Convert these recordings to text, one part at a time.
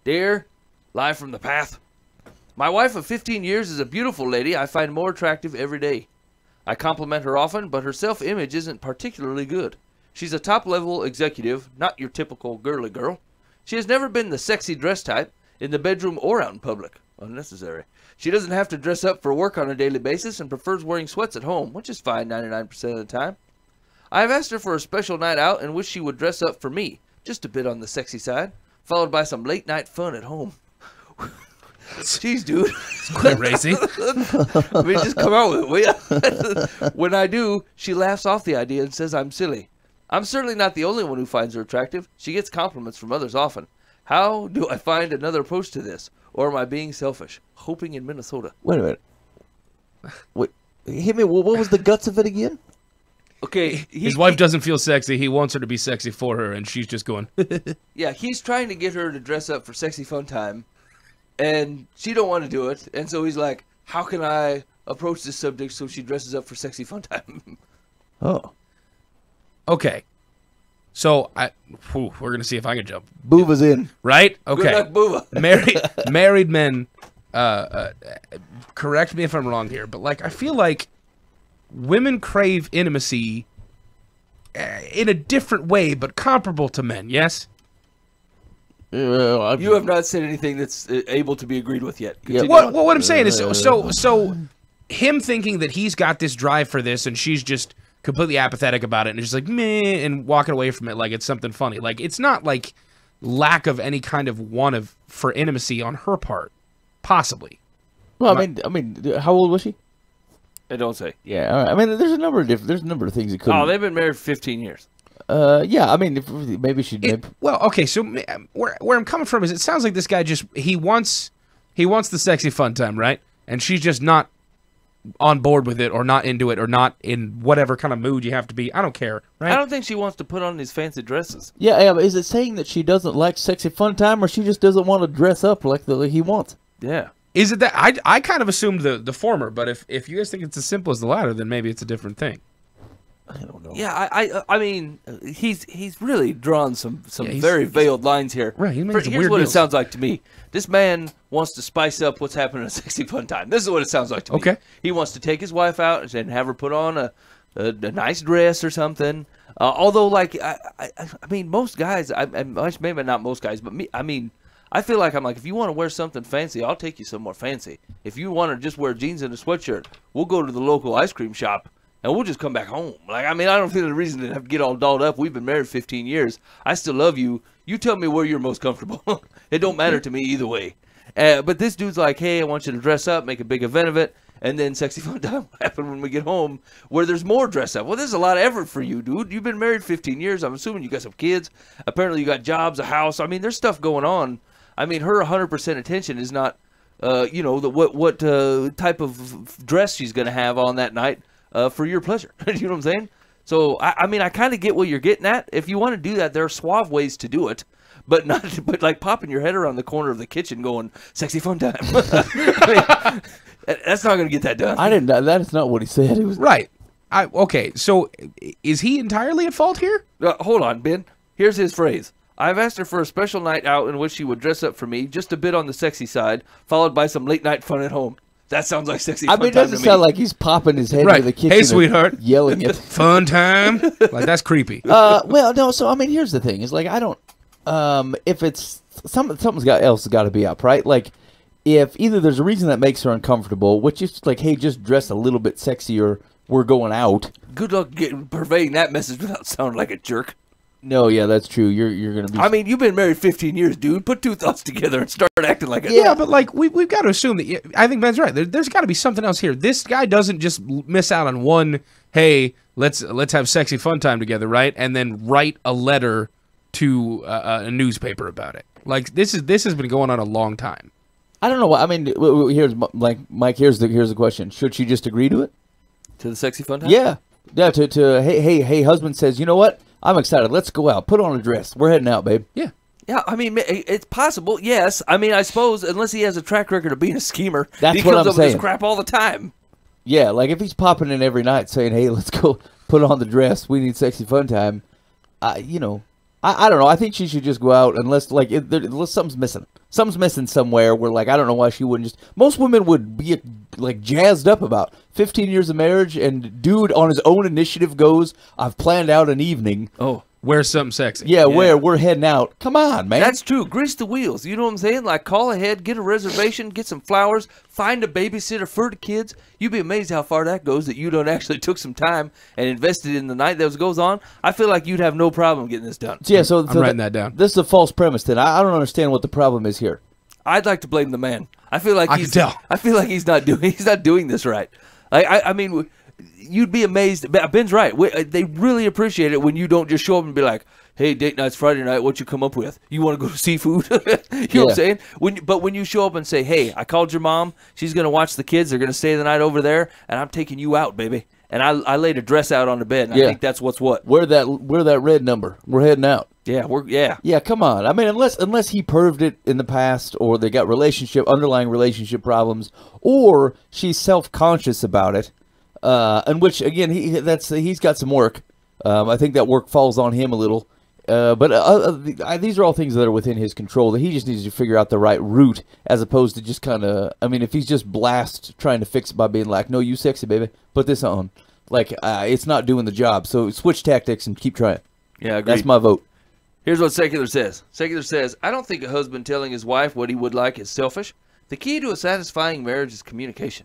Dear, live from the path. My wife of 15 years is a beautiful lady I find more attractive every day. I compliment her often, but her self-image isn't particularly good. She's a top-level executive, not your typical girly girl. She has never been the sexy dress type, in the bedroom or out in public. Unnecessary. She doesn't have to dress up for work on a daily basis and prefers wearing sweats at home, which is fine 99% of the time. I have asked her for a special night out and wish she would dress up for me, just a bit on the sexy side, followed by some late-night fun at home. Jeez, dude. It's quite racy. I mean, just come out with it, will ya? When I do, she laughs off the idea and says I'm silly. I'm certainly not the only one who finds her attractive. She gets compliments from others often. How do I find another approach to this? Or am I being selfish? Hoping in Minnesota. Wait a minute. Wait, hit me. What was the guts of it again? Okay. His wife doesn't feel sexy. He wants her to be sexy for her, and she's just going. Yeah, he's trying to get her to dress up for sexy fun time. And she don't want to do it. And so he's like, how can I approach this subject so she dresses up for sexy fun time? Oh. Okay. So, we're going to see if I can jump. Boova's in. Right? Okay. Good luck, Boova. Married men, correct me if I'm wrong here, but like I feel like women crave intimacy in a different way, but comparable to men, yes? You have not said anything that's able to be agreed with yet. Yeah. What I'm saying is, so him thinking that he's got this drive for this, and she's just completely apathetic about it, and just like meh, and walking away from it like it's something funny. Like it's not like lack of any kind of want for intimacy on her part, possibly. Well, I mean, how old was she? I don't say. Yeah, I mean, there's a number of things that could. Oh, they've been married for 15 years. Yeah, I mean, maybe she did. Well, okay, so where I'm coming from is it sounds like this guy just he wants the sexy fun time, right? And she's just not on board with it, or not into it, or not in whatever kind of mood you have to be. I don't care, right? I don't think she wants to put on these fancy dresses. Yeah, but is it saying that she doesn't like sexy fun time, or she just doesn't want to dress up like he wants? Yeah. Is it that I kind of assumed the former, but if you guys think it's as simple as the latter, then maybe it's a different thing. I don't know. Yeah, I mean, he's really drawn some very veiled lines here. Right. Here's what it sounds like to me. This man wants to spice up what's happening in a sexy fun time. This is what it sounds like to me. Okay. He wants to take his wife out and have her put on a nice dress or something. Although, like, I mean, most guys, maybe not most guys, but me, I mean, I feel like I'm like, if you want to wear something fancy, I'll take you somewhere fancy. If you want to just wear jeans and a sweatshirt, we'll go to the local ice cream shop. And we'll just come back home. Like, I mean, I don't feel the reason to have to get all dolled up. We've been married 15 years. I still love you. You tell me where you're most comfortable. It don't matter to me either way. But this dude's like, hey, I want you to dress up, make a big event of it, and then sexy fun time will happen when we get home where there's more dress up. Well, there's a lot of effort for you, dude. You've been married 15 years. I'm assuming you got some kids. Apparently you got jobs, a house. I mean, there's stuff going on. I mean, her 100% attention is not, you know, what type of dress she's going to have on that night. For your pleasure. You know what I'm saying? So, I mean, I kind of get what you're getting at. If you want to do that, there are suave ways to do it, but like popping your head around the corner of the kitchen going, sexy fun time. I mean, that's not going to get that done. I didn't know. That is not what he said. It was right. Okay, so is he entirely at fault here? Hold on, Ben. Here's his phrase. I've asked her for a special night out in which she would dress up for me, just a bit on the sexy side, followed by some late-night fun at home. That sounds like sexy fun time. I mean, it doesn't sound like he's popping his head into the kitchen. Hey, sweetheart. Yelling it. Fun time. Like, that's creepy. Well, no, so, I mean, here's the thing. Is like, I don't, if it's, something's else got to be up, right? Like, if either there's a reason that makes her uncomfortable, which is like, hey, just dress a little bit sexier, we're going out. Good luck purveying that message without sounding like a jerk. No, yeah, that's true. You're gonna be. I mean, you've been married 15 years, dude. Put two thoughts together and start acting like a. Yeah, but like we've got to assume that. I think Ben's right. There's got to be something else here. This guy doesn't just miss out on one. Hey, let's have sexy fun time together, right? And then write a letter to a newspaper about it. Like this has been going on a long time. I don't know. I mean, here's like Mike. Here's the question. Should she just agree to it? To the sexy fun time? Yeah. Yeah. To hey, husband says, you know what? I'm excited. Let's go out. Put on a dress. We're heading out, babe. Yeah. Yeah, I mean, it's possible, yes. I mean, I suppose, unless he has a track record of being a schemer, that's he what comes I'm up saying. with this crap all the time. Yeah, like if he's popping in every night saying, hey, let's go put on the dress. We need sexy fun time. You know. I don't know. I think she should just go out unless unless something's missing. Something's missing somewhere where like I don't know why she wouldn't just. Most women would be like jazzed up about 15 years of marriage, and dude on his own initiative goes, I've planned out an evening. Oh. Wear something sexy. Yeah, where we're heading out. Come on, man. That's true. Grease the wheels. You know what I'm saying? Like, call ahead, get a reservation, get some flowers, find a babysitter for the kids. You'd be amazed how far that goes that you don't actually took some time and invested in the night that goes on. I feel like you'd have no problem getting this done. Yeah, so I'm writing that down. This is a false premise then. I don't understand what the problem is here. I'd like to blame the man. I feel like I can tell. I feel like he's not doing this right. Like, I mean, you'd be amazed. Ben's right. They really appreciate it when you don't just show up and be like, hey, date night's Friday night, what you come up with? You want to go to seafood? You know what I'm saying? But when you show up and say, hey, I called your mom, she's going to watch the kids, they're going to stay the night over there, and I'm taking you out, baby. And I laid a dress out on the bed, and I think that's what's what. Wear that red number. We're heading out. Yeah, come on. I mean, unless he perved it in the past, or they got underlying relationship problems, or she's self-conscious about it, in which, again, he's got some work. I think that work falls on him a little. But these are all things that are within his control, that he just needs to figure out the right route, as opposed to just kind of, I mean, if he's just trying to fix it by being like, no, you sexy, baby, put this on. Like, it's not doing the job. So switch tactics and keep trying. Yeah, agreed. That's my vote. Here's what Secular says. Secular says, I don't think a husband telling his wife what he would like is selfish. The key to a satisfying marriage is communication.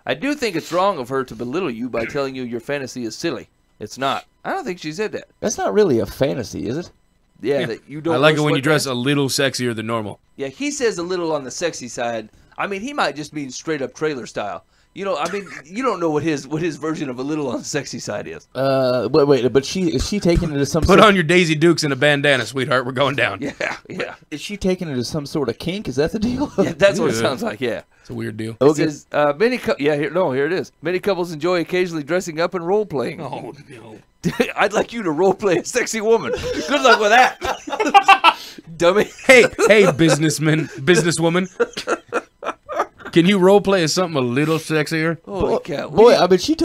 I do think it's wrong of her to belittle you by telling you your fantasy is silly. It's not. I don't think she said that. That's not really a fantasy, is it? Yeah. That you don't. I like it when you dress a little sexier than normal. Yeah, he says a little on the sexy side. I mean, he might just mean straight up trailer style. You know, I mean, you don't know what his version of a little on the sexy side is. Wait, but is she taking it as some Put on your Daisy Dukes and a bandana, sweetheart. We're going down. Yeah. Is she taking it as some sort of kink? Is that the deal? Yeah, that's what it sounds like, yeah. It's a weird deal. It says, here it is. Many couples enjoy occasionally dressing up and role-playing. Oh, no. I'd like you to role-play a sexy woman. Good luck with that. Dummy. Hey, businesswoman. Can you role play as something a little sexier? Holy cow. Boy, I mean, she took